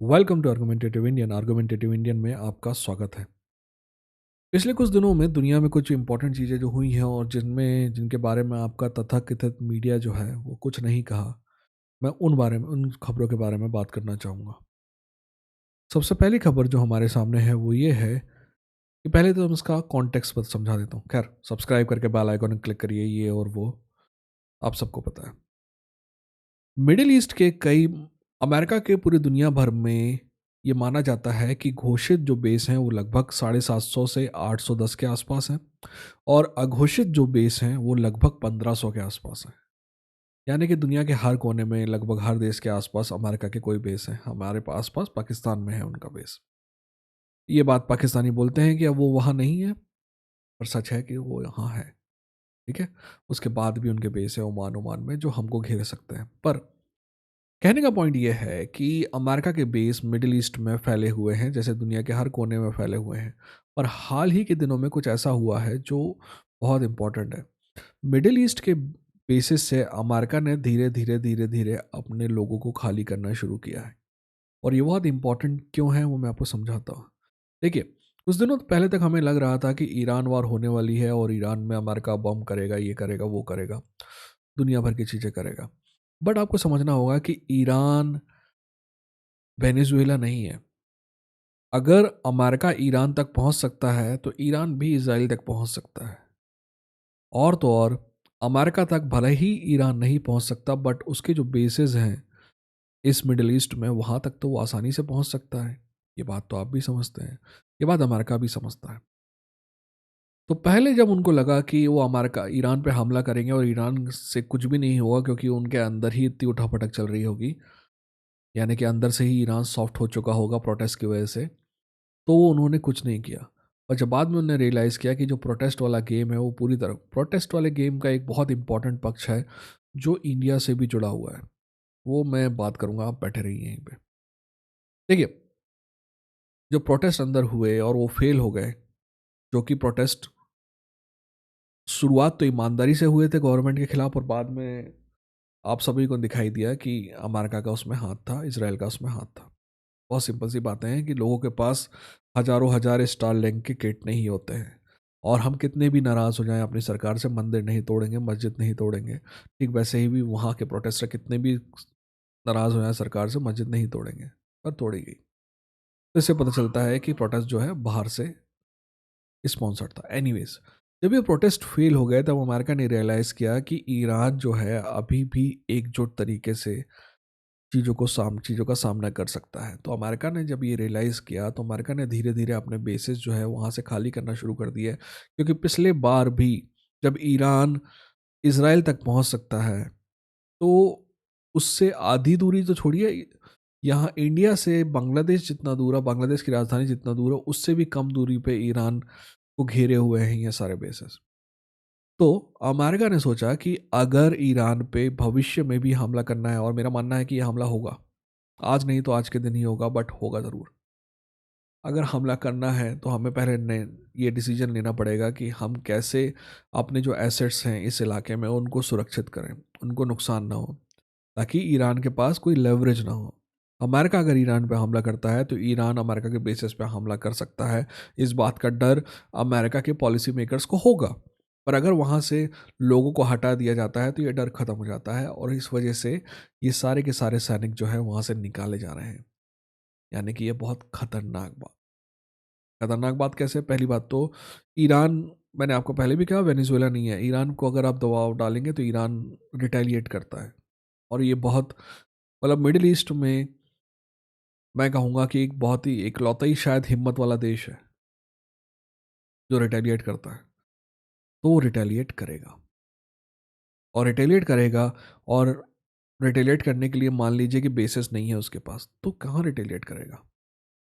Welcome to argumentative Indian में आपका स्वागत है। पिछले कुछ दिनों में दुनिया में कुछ इंपॉर्टेंट चीज़ें जो हुई हैं और जिनके बारे में आपका तथाकथित मीडिया जो है वो कुछ नहीं कहा। मैं उन खबरों के बारे में बात करना चाहूँगा। सबसे पहली खबर जो हमारे सामने है वो ये है कि पहले तो हम इसका कॉन्टेक्स्ट पर समझा देता हूँ। खैर, सब्सक्राइब करके बेल आइकन क्लिक करिए, ये और वो आप सबको पता है। मिडिल ईस्ट के कई अमेरिका के पूरी दुनिया भर में ये माना जाता है कि घोषित जो बेस हैं वो लगभग 750 से 810 के आसपास हैं और अघोषित जो बेस हैं वो लगभग 1500 के आसपास हैं। यानी कि दुनिया के हर कोने में लगभग हर देश के आसपास अमेरिका के कोई बेस हैं। हमारे आसपास पाकिस्तान में है उनका बेस। ये बात पाकिस्तानी बोलते हैं कि अब वो वहाँ नहीं है, पर सच है कि वो यहाँ है। ठीक है, उसके बाद भी उनके बेस है ओमान ओमान में जो हमको घेर सकते हैं। पर कहने का पॉइंट ये है कि अमेरिका के बेस मिडिल ईस्ट में फैले हुए हैं, जैसे दुनिया के हर कोने में फैले हुए हैं। पर हाल ही के दिनों में कुछ ऐसा हुआ है जो बहुत इंपॉर्टेंट है। मिडिल ईस्ट के बेसिस से अमेरिका ने धीरे धीरे धीरे धीरे अपने लोगों को खाली करना शुरू किया है। और ये बहुत इंपॉर्टेंट क्यों है वो मैं आपको समझाता हूँ। देखिए, कुछ दिनों पहले तक हमें लग रहा था कि ईरान वार होने वाली है और ईरान में अमेरिका बम करेगा, ये करेगा, वो करेगा, दुनिया भर की चीज़ें करेगा। बट आपको समझना होगा कि ईरान वेनेजुएला नहीं है। अगर अमेरिका ईरान तक पहुंच सकता है तो ईरान भी इजराइल तक पहुंच सकता है। और तो और, अमेरिका तक भले ही ईरान नहीं पहुंच सकता, बट उसके जो बेसेस हैं इस मिडिल ईस्ट में वहां तक तो वो आसानी से पहुंच सकता है। ये बात तो आप भी समझते हैं, ये बात अमेरिका भी समझता है। तो पहले जब उनको लगा कि वो अमेरिका ईरान पे हमला करेंगे और ईरान से कुछ भी नहीं होगा क्योंकि उनके अंदर ही इतनी उठापटक चल रही होगी, यानी कि अंदर से ही ईरान सॉफ्ट हो चुका होगा प्रोटेस्ट की वजह से, तो वो उन्होंने कुछ नहीं किया। और जब बाद में उन्होंने रियलाइज़ किया कि जो प्रोटेस्ट वाला गेम है वो पूरी तरह प्रोटेस्ट वाले गेम का एक बहुत इंपॉर्टेंट पक्ष है जो इंडिया से भी जुड़ा हुआ है, वो मैं बात करूँगा, आप बैठे रहिए यहीं पे। देखिए, जो प्रोटेस्ट अंदर हुए और वो फेल हो गए, जो कि प्रोटेस्ट शुरुआत तो ईमानदारी से हुए थे गवर्नमेंट के खिलाफ और बाद में आप सभी को दिखाई दिया कि अमेरिका का उसमें हाथ था, इसराइल का उसमें हाथ था। बहुत सिंपल सी बातें हैं कि लोगों के पास हजारों हजार स्टार लिंक के किट नहीं होते हैं। और हम कितने भी नाराज़ हो जाएं अपनी सरकार से, मंदिर नहीं तोड़ेंगे, मस्जिद नहीं तोड़ेंगे। ठीक वैसे ही भी वहाँ के प्रोटेस्टर कितने भी नाराज़ हो जाएं सरकार से, मस्जिद नहीं तोड़ेंगे, पर तोड़ी गई। तो इससे पता चलता है कि प्रोटेस्ट जो है बाहर से स्पॉन्सर्ड था। एनीवेज, जब ये प्रोटेस्ट फेल हो गए तब अमेरिका ने रियलाइज़ किया कि ईरान जो है अभी भी एकजुट तरीके से चीज़ों का सामना कर सकता है। तो अमेरिका ने जब ये रियलाइज़ किया तो अमेरिका ने धीरे धीरे अपने बेसिस जो है वहाँ से खाली करना शुरू कर दिए, क्योंकि पिछले बार भी जब ईरान इसराइल तक पहुँच सकता है तो उससे आधी दूरी तो छोड़िए, यहाँ इंडिया से बांग्लादेश जितना दूर है, बांग्लादेश की राजधानी जितना दूर है, उससे भी कम दूरी पे ईरान को घेरे हुए हैं ये सारे बेसिस। तो अमेरिका ने सोचा कि अगर ईरान पे भविष्य में भी हमला करना है, और मेरा मानना है कि यह हमला होगा, आज नहीं तो आज के दिन ही होगा, बट होगा ज़रूर। अगर हमला करना है तो हमें पहले ये डिसीजन लेना पड़ेगा कि हम कैसे अपने जो एसेट्स हैं इस इलाके में उनको सुरक्षित करें, उनको नुकसान ना हो, ताकि ईरान के पास कोई लेवरेज ना हो। अमेरिका अगर ईरान पे हमला करता है तो ईरान अमेरिका के बेसिस पे हमला कर सकता है, इस बात का डर अमेरिका के पॉलिसी मेकर्स को होगा। पर अगर वहाँ से लोगों को हटा दिया जाता है तो ये डर खत्म हो जाता है, और इस वजह से ये सारे के सारे सैनिक जो है वहाँ से निकाले जा रहे हैं। यानी कि ये बहुत खतरनाक बात कैसे? पहली बात तो ईरान, मैंने आपको पहले भी कहा, वेनेजुएला नहीं है। ईरान को अगर आप दबाव डालेंगे तो ईरान रिटेलिएट करता है। और ये बहुत, मतलब मिडिल ईस्ट में मैं कहूँगा कि एक बहुत ही इकलौता ही शायद हिम्मत वाला देश है जो रिटेलिएट करता है। तो वो रिटेलिएट करेगा, और रिटेलिएट करेगा, और रिटेलिएट करने के लिए मान लीजिए कि बेसिस नहीं है उसके पास, तो कहाँ रिटेलिएट करेगा?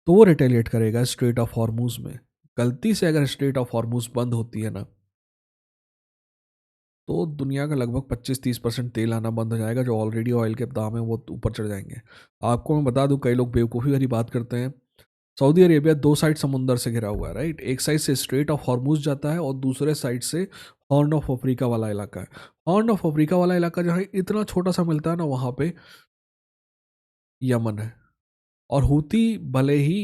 तो वो रिटेलिएट करेगा स्ट्रेट ऑफ हॉर्मूज में। गलती से अगर स्ट्रेट ऑफ हॉर्मूज बंद होती है ना, तो दुनिया का लगभग 25-30% तेल आना बंद हो जाएगा। जो ऑलरेडी ऑयल के दाम है वो ऊपर चढ़ जाएंगे। आपको मैं बता दूं, कई लोग बेवकूफ़ी वाली बात करते हैं। सऊदी अरेबिया दो साइड समुंदर से घिरा हुआ है, राइट? एक साइड से स्ट्रेट ऑफ हॉर्मूज जाता है और दूसरे साइड से हॉर्न ऑफ अफ्रीका वाला इलाका है। हॉर्न ऑफ अफ्रीका वाला इलाका जहाँ इतना छोटा सा मिलता है ना, वहाँ पे यमन है। और हूती भले ही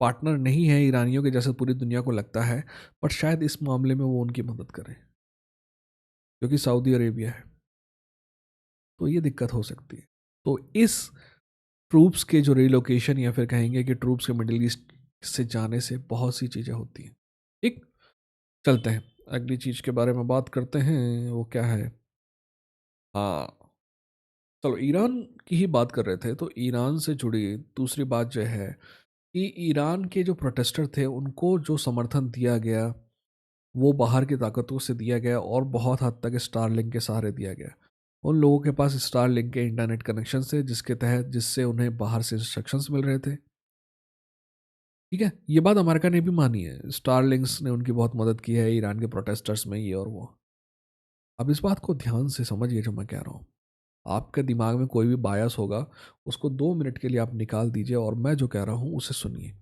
पार्टनर नहीं है ईरानियों के जैसे पूरी दुनिया को लगता है, बट शायद इस मामले में वो उनकी मदद करें, क्योंकि सऊदी अरेबिया है, तो ये दिक्कत हो सकती है। तो इस ट्रूप्स के जो रिलोकेशन या फिर कहेंगे कि ट्रूप्स के मिडिल ईस्ट से जाने से बहुत सी चीज़ें होती हैं। ठीक, चलते हैं अगली चीज़ के बारे में बात करते हैं, वो क्या है। हाँ, चलो ईरान की ही बात कर रहे थे, तो ईरान से जुड़ी दूसरी बात जो है कि ईरान के जो प्रोटेस्टर थे उनको जो समर्थन दिया गया वो बाहर की ताकतों से दिया गया और बहुत हद तक स्टारलिंक के सहारे दिया गया। उन लोगों के पास स्टारलिंक के इंटरनेट कनेक्शन थे जिससे उन्हें बाहर से इंस्ट्रक्शंस मिल रहे थे। ठीक है, ये बात अमेरिका ने भी मानी है, स्टारलिंक्स ने उनकी बहुत मदद की है ईरान के प्रोटेस्टर्स में, ये और वो। अब इस बात को ध्यान से समझिए जो मैं कह रहा हूँ। आपके दिमाग में कोई भी बायस होगा, उसको 2 मिनट के लिए आप निकाल दीजिए और मैं जो कह रहा हूँ उसे सुनिए।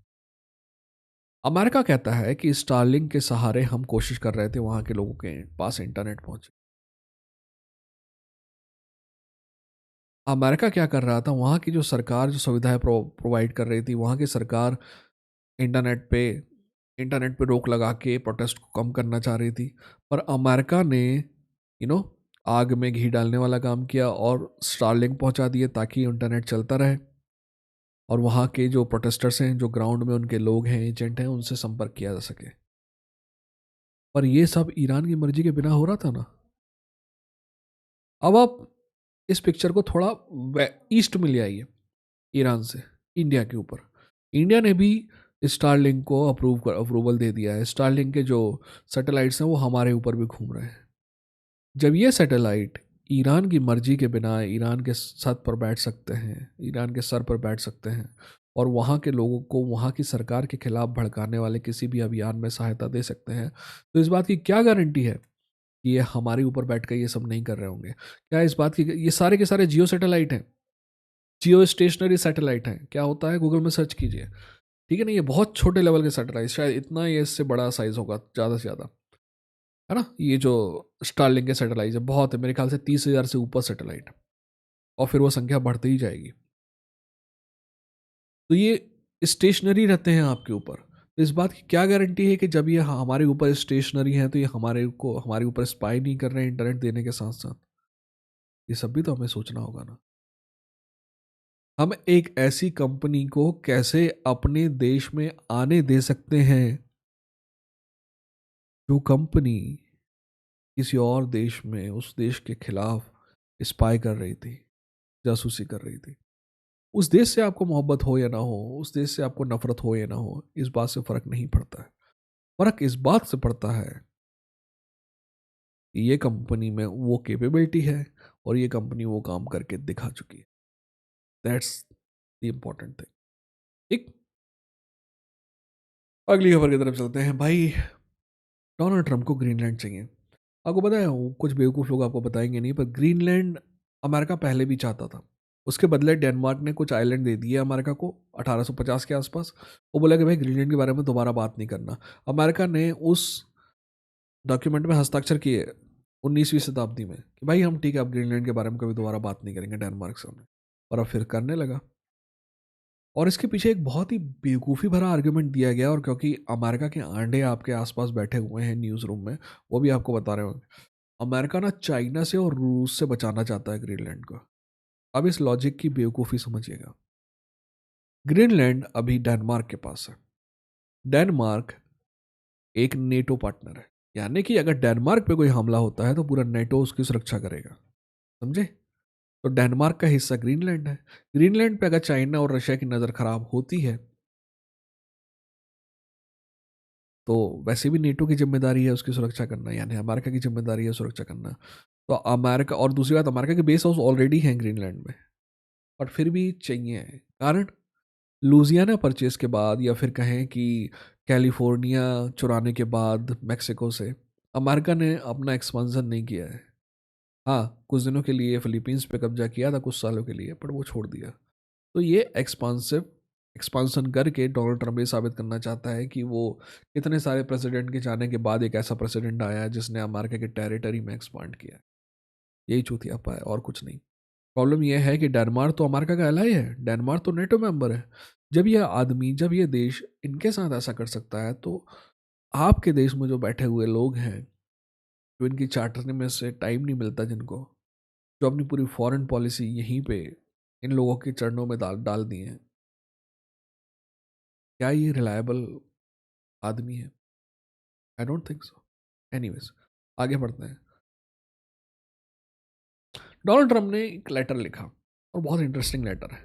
अमेरिका कहता है कि स्टारलिंक के सहारे हम कोशिश कर रहे थे वहां के लोगों के पास इंटरनेट पहुंचे। अमेरिका क्या कर रहा था, वहाँ की जो सरकार जो सुविधाएं प्रोवाइड कर रही थी, वहाँ की सरकार इंटरनेट पे इंटरनेट पे रोक लगा के प्रोटेस्ट को कम करना चाह रही थी। पर अमेरिका ने आग में घी डालने वाला काम किया और स्टारलिंक पहुंचा दिए ताकि इंटरनेट चलता रहे और वहाँ के जो प्रोटेस्टर्स हैं, जो ग्राउंड में उनके लोग हैं, एजेंट हैं, उनसे संपर्क किया जा सके। पर ये सब ईरान की मर्जी के बिना हो रहा था ना। अब आप इस पिक्चर को थोड़ा ईस्ट में ले आइए, ईरान से इंडिया के ऊपर। इंडिया ने भी स्टारलिंक को अप्रूवल दे दिया है। स्टारलिंक के जो सैटेलाइट्स हैं वो हमारे ऊपर भी घूम रहे हैं। जब ये सैटेलाइट ईरान की मर्जी के बिना ईरान के छत पर बैठ सकते हैं, ईरान के सर पर बैठ सकते हैं और वहाँ के लोगों को वहाँ की सरकार के खिलाफ भड़काने वाले किसी भी अभियान में सहायता दे सकते हैं, तो इस बात की क्या गारंटी है कि ये हमारे ऊपर बैठ कर ये सब नहीं कर रहे होंगे? क्या इस बात की, ये सारे के सारे जियो सैटेलाइट हैं, जियो स्टेशनरी सैटेलाइट हैं। क्या होता है, गूगल में सर्च कीजिए। ठीक है ना, ये बहुत छोटे लेवल के सैटेलाइट, शायद इतना ये इससे बड़ा साइज होगा ज़्यादा से ज़्यादा, है ना। ये जो स्टारलिंक के सैटेलाइट है बहुत है, मेरे ख्याल से 30,000 से ऊपर सैटेलाइट, और फिर वो संख्या बढ़ती ही जाएगी। तो ये स्टेशनरी रहते हैं आपके ऊपर, तो इस बात की क्या गारंटी है कि जब ये हमारे ऊपर स्टेशनरी है तो ये हमारे ऊपर स्पाई नहीं कर रहे हैं इंटरनेट देने के साथ साथ? ये सब भी तो हमें सोचना होगा ना। हम एक ऐसी कंपनी को कैसे अपने देश में आने दे सकते हैं जो कंपनी किसी और देश में उस देश के खिलाफ स्पाई कर रही थी, जासूसी कर रही थी? उस देश से आपको मोहब्बत हो या ना हो, उस देश से आपको नफरत हो या ना हो, इस बात से फर्क नहीं पड़ता है। फर्क इस बात से पड़ता है कि ये कंपनी में वो कैपेबिलिटी है और ये कंपनी वो काम करके दिखा चुकी है। That's the important thing. ठीक, अगली खबर की तरफ चलते हैं भाई। डोनाल्ड ट्रंप को ग्रीनलैंड चाहिए। आपको पता है, वो कुछ बेवकूफ़ लोग आपको बताएंगे नहीं, पर ग्रीनलैंड अमेरिका पहले भी चाहता था। उसके बदले डेनमार्क ने कुछ आइलैंड दे दिए अमेरिका को 1850 के आसपास। वो बोला कि भाई ग्रीनलैंड के बारे में दोबारा बात नहीं करना। अमेरिका ने उस डॉक्यूमेंट में हस्ताक्षर किए 19वीं शताब्दी में कि भाई हम ठीक है, अब ग्रीनलैंड के बारे में कभी दोबारा बात नहीं करेंगे डेनमार्क से हमने, और अब फिर करने लगा। और इसके पीछे एक बहुत ही बेवकूफ़ी भरा आर्गुमेंट दिया गया, और क्योंकि अमेरिका के आंडे आपके आसपास बैठे हुए हैं न्यूज़ रूम में, वो भी आपको बता रहे होंगे। अमेरिका ना चाइना से और रूस से बचाना चाहता है ग्रीनलैंड को। अब इस लॉजिक की बेवकूफ़ी समझिएगा। ग्रीनलैंड अभी डेनमार्क के पास है। डेनमार्क एक नेटो पार्टनर है, यानी कि अगर डेनमार्क पे कोई हमला होता है तो पूरा नेटो उसकी सुरक्षा करेगा। समझे? तो डेनमार्क का हिस्सा ग्रीनलैंड है। ग्रीनलैंड पे अगर चाइना और रशिया की नज़र खराब होती है तो वैसे भी नेटो की जिम्मेदारी है उसकी सुरक्षा करना, यानी अमेरिका की जिम्मेदारी है सुरक्षा करना। तो अमेरिका, और दूसरी बात, अमेरिका के बेस हाउस ऑलरेडी हैं ग्रीनलैंड में, और फिर भी चाहिए। कारण लुजियाना परचेज के बाद, या फिर कहें कि कैलिफोर्निया चुराने के बाद मैक्सिको से, अमेरिका ने अपना एक्सपांसन नहीं किया है। हाँ, कुछ दिनों के लिए फिलीपींस पे कब्जा किया था कुछ सालों के लिए, पर वो छोड़ दिया। तो ये एक्सपांसन करके डोनाल्ड ट्रंप ये साबित करना चाहता है कि वो इतने सारे प्रेसिडेंट के जाने के बाद एक ऐसा प्रेसिडेंट आया है जिसने अमेरिका के टेरिटरी में एक्सपांड किया है। यही चूतियापा है और कुछ नहीं। प्रॉब्लम यह है कि डेनमार्क तो अमेरिका का एलाई है, डेनमार्क तो नेटो मेंबर है। जब यह आदमी, जब यह देश इनके साथ ऐसा कर सकता है, तो आपके देश में जो बैठे हुए लोग हैं, जो इनकी चाटने में से टाइम नहीं मिलता, जिनको, जो अपनी पूरी फॉरेन पॉलिसी यहीं पे इन लोगों के चरणों में डाल डाल दी है, क्या ये रिलायबल आदमी है? I don't think so. Anyways, आगे बढ़ते हैं। डोनाल्ड ट्रंप ने एक लेटर लिखा, और बहुत इंटरेस्टिंग लेटर है।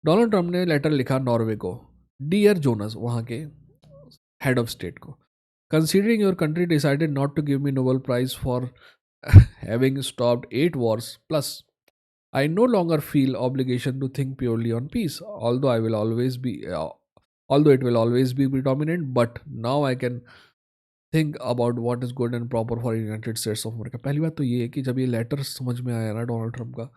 डोनाल्ड ट्रंप ने लेटर लिखा नॉर्वे को, डियर जोनस, वहाँ के हेड ऑफ स्टेट को। Considering your country decided not to give me Nobel prize for having stopped 8 wars plus, I no longer feel obligation to think purely on peace, although it will always be predominant, but now I can think about what is good and proper for United States of America. पहली बात तो ये है कि जब ये letter समझ में आया ना डोनाल्ड ट्रंप का,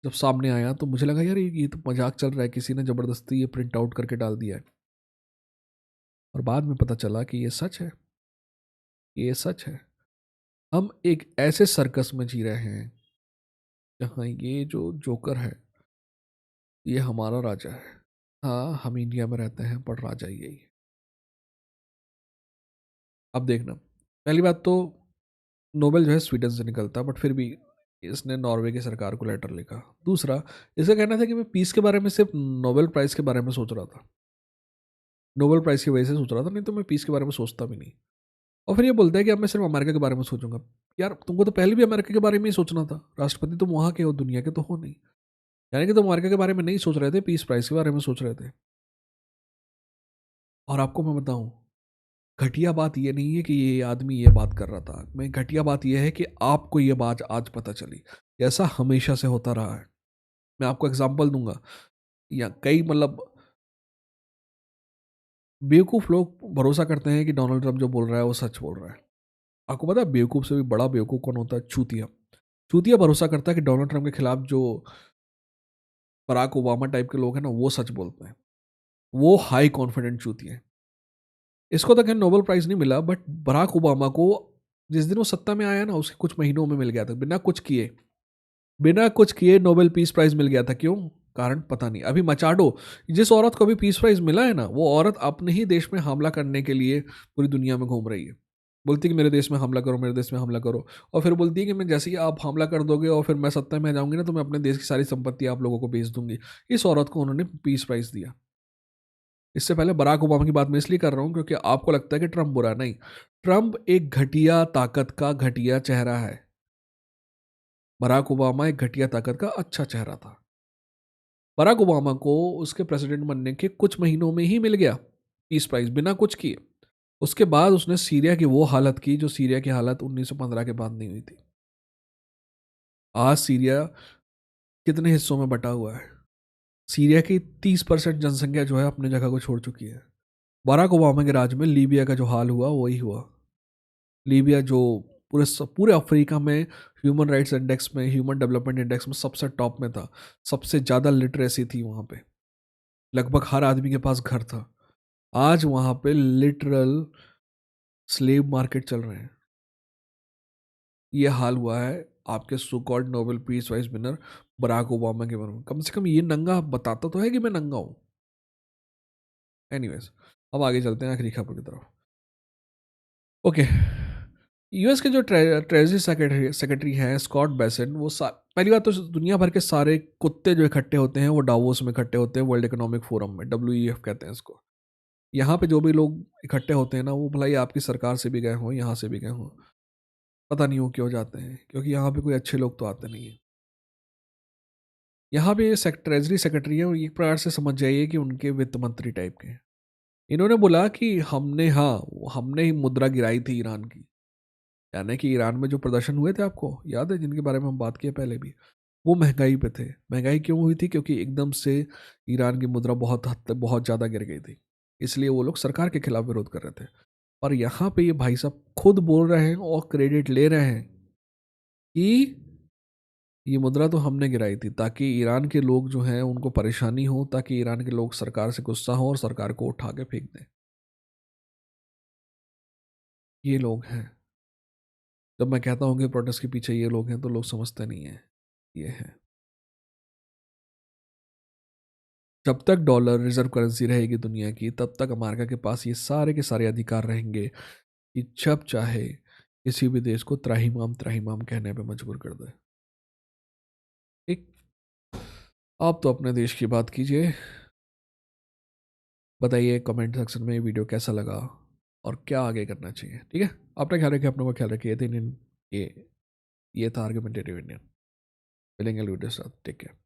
जब सामने आया, तो मुझे लगा यार ये तो मजाक चल रहा है, किसी ने ज़बरदस्ती ये प्रिंट आउट करके डाल दिया है। और बाद में पता चला कि ये सच है, ये सच है। हम एक ऐसे सर्कस में जी रहे हैं जहाँ ये जो जोकर है, ये हमारा राजा है। हाँ, हम इंडिया में रहते हैं, पर राजा यही है। अब देखना, पहली बात तो नोबेल जो है स्वीडन से निकलता है, बट फिर भी इसने नॉर्वे की सरकार को लेटर लिखा। दूसरा, इसका कहना था कि मैं पीस के बारे में सिर्फ नोबेल प्राइज़ के बारे में सोच रहा था, नोबेल प्राइज़ की वजह से सोच रहा था, नहीं तो मैं पीस के बारे में सोचता भी नहीं। और फिर ये बोलता है कि अब मैं सिर्फ अमेरिका के बारे में सोचूंगा। यार, तुमको तो पहले भी अमेरिका के बारे में ही सोचना था, राष्ट्रपति तुम वहाँ के हो, दुनिया के तो हो नहीं। यानी कि तुम अमेरिका के बारे में नहीं सोच रहे थे, पीस प्राइज़ के बारे में सोच रहे थे। और आपको मैं बताऊं, घटिया बात ये नहीं है कि ये आदमी ये बात कर रहा था, मैं घटिया बात ये है कि आपको ये बात आज पता चली। ऐसा हमेशा से होता रहा है। मैं आपको एग्जांपल दूंगा, या कई मतलब बेवकूफ़ लोग भरोसा करते हैं कि डोनाल्ड ट्रंप जो बोल रहा है वो सच बोल रहा है। आपको पता है बेवकूफ़ से भी बड़ा बेवकूफ़ कौन होता है? चूतिया। चूतिया भरोसा करता है कि डोनाल्ड ट्रंप के खिलाफ जो बराक ओबामा टाइप के लोग हैं ना, वो सच बोलते हैं। वो हाई कॉन्फिडेंट चूतिया है। इसको तो खैर नोबेल प्राइज़ नहीं मिला, बट बराक ओबामा को जिस दिन वो सत्ता में आया ना, उसके कुछ महीनों में मिल गया था, बिना कुछ किए नोबेल पीस प्राइज़ मिल गया था। क्यों? कारण पता नहीं। अभी मचाडो, जिस औरत को अभी पीस प्राइज़ मिला है ना, वो औरत अपने ही देश में हमला करने के लिए पूरी दुनिया में घूम रही है। बोलती है कि मेरे देश में हमला करो, मेरे देश में हमला करो। और फिर बोलती है कि मैं जैसे ही आप हमला कर दोगे और फिर मैं सत्ता में आ जाऊंगी ना, तो मैं अपने देश की सारी संपत्ति आप लोगों को बेच दूंगी। इस औरत को उन्होंने पीस प्राइज़ दिया। इससे पहले बराक ओबामा की बात मैं इसलिए कर रहा हूँ क्योंकि आपको लगता है कि ट्रंप बुरा, नहीं। ट्रंप एक घटिया ताकत का घटिया चेहरा है। बराक ओबामा एक घटिया ताकत का अच्छा चेहरा था। बराक ओबामा को उसके प्रेसिडेंट बनने के कुछ महीनों में ही मिल गया पीस प्राइज, बिना कुछ किए। उसके बाद उसने सीरिया की वो हालत की जो सीरिया की हालत 1915 के बाद नहीं हुई थी। आज सीरिया कितने हिस्सों में बटा हुआ है? सीरिया की 30% जनसंख्या जो है अपने जगह को छोड़ चुकी है। बराक ओबामा के राज में लीबिया का जो हाल हुआ वही हुआ। लीबिया जो पूरे अफ्रीका में ह्यूमन राइट्स इंडेक्स में, ह्यूमन डेवलपमेंट इंडेक्स में सबसे टॉप में था। सबसे ज़्यादा लिटरेसी थी वहाँ पे, लगभग हर आदमी के पास घर था। आज वहाँ पे लिटरल स्लेव मार्केट चल रहे हैं। ये हाल हुआ है आपके so called Nobel peace prize winner Barack Obama के बारे में। कम से कम ये नंगा बताता तो है कि मैं नंगा हूँ। एनीवेज, अब आगे चलते हैं आखिरी खबर की तरफ। ओके, यूएस के जो ट्रेजरी सेक्रेटरी हैं स्कॉट बेसेंट, पहली बात तो दुनिया भर के सारे कुत्ते जो इकट्ठे होते हैं वो डावोस में इकट्ठे होते हैं, वर्ल्ड इकोनॉमिक फोरम में, WEF कहते हैं इसको। यहाँ पे जो भी लोग इकट्ठे होते हैं ना, वो भला ही आपकी सरकार से भी गए हों, यहाँ से भी गए हों, पता नहीं वो क्यों जाते हैं, क्योंकि यहाँ पे कोई अच्छे लोग तो आते नहीं हैं। यहाँ पे ट्रेजरी सेक्रेटरी है, एक प्रकार से समझ जाइए कि उनके वित्त मंत्री टाइप के हैं। इन्होंने बोला कि हमने ही मुद्रा गिराई थी ईरान की। यानी कि ईरान में जो प्रदर्शन हुए थे, आपको याद है, जिनके बारे में हम बात किए पहले भी, वो महंगाई पे थे। महंगाई क्यों हुई थी? क्योंकि एकदम से ईरान की मुद्रा बहुत हद तक बहुत ज़्यादा गिर गई थी, इसलिए वो लोग सरकार के खिलाफ विरोध कर रहे थे। और यहाँ पे ये भाई साहब खुद बोल रहे हैं और क्रेडिट ले रहे हैं कि ये मुद्रा तो हमने गिराई थी ताकि ईरान के लोग जो हैं उनको परेशानी हो, ताकि ईरान के लोग सरकार से गुस्सा हो और सरकार को उठा के फेंक दें। ये लोग हैं। जब मैं कहता हूँ कि प्रोटेस्ट के पीछे ये लोग हैं, तो लोग समझते नहीं हैं। ये हैं। जब तक डॉलर रिजर्व करेंसी रहेगी दुनिया की, तब तक अमेरिका के पास ये सारे के सारे अधिकार रहेंगे कि जब चाहे किसी भी देश को त्राहिमाम कहने पे मजबूर कर दे। ठीक। आप तो अपने देश की बात कीजिए। बताइए कमेंट सेक्शन में ये वीडियो कैसा लगा और क्या आगे करना चाहिए। ठीक है। अपना ख्याल रखिए, अपनों का ख्याल रखिए। ये ये था आर्गुमेंटेटिव इंडियन। मिलेंगे वीडियो साथ। Take care.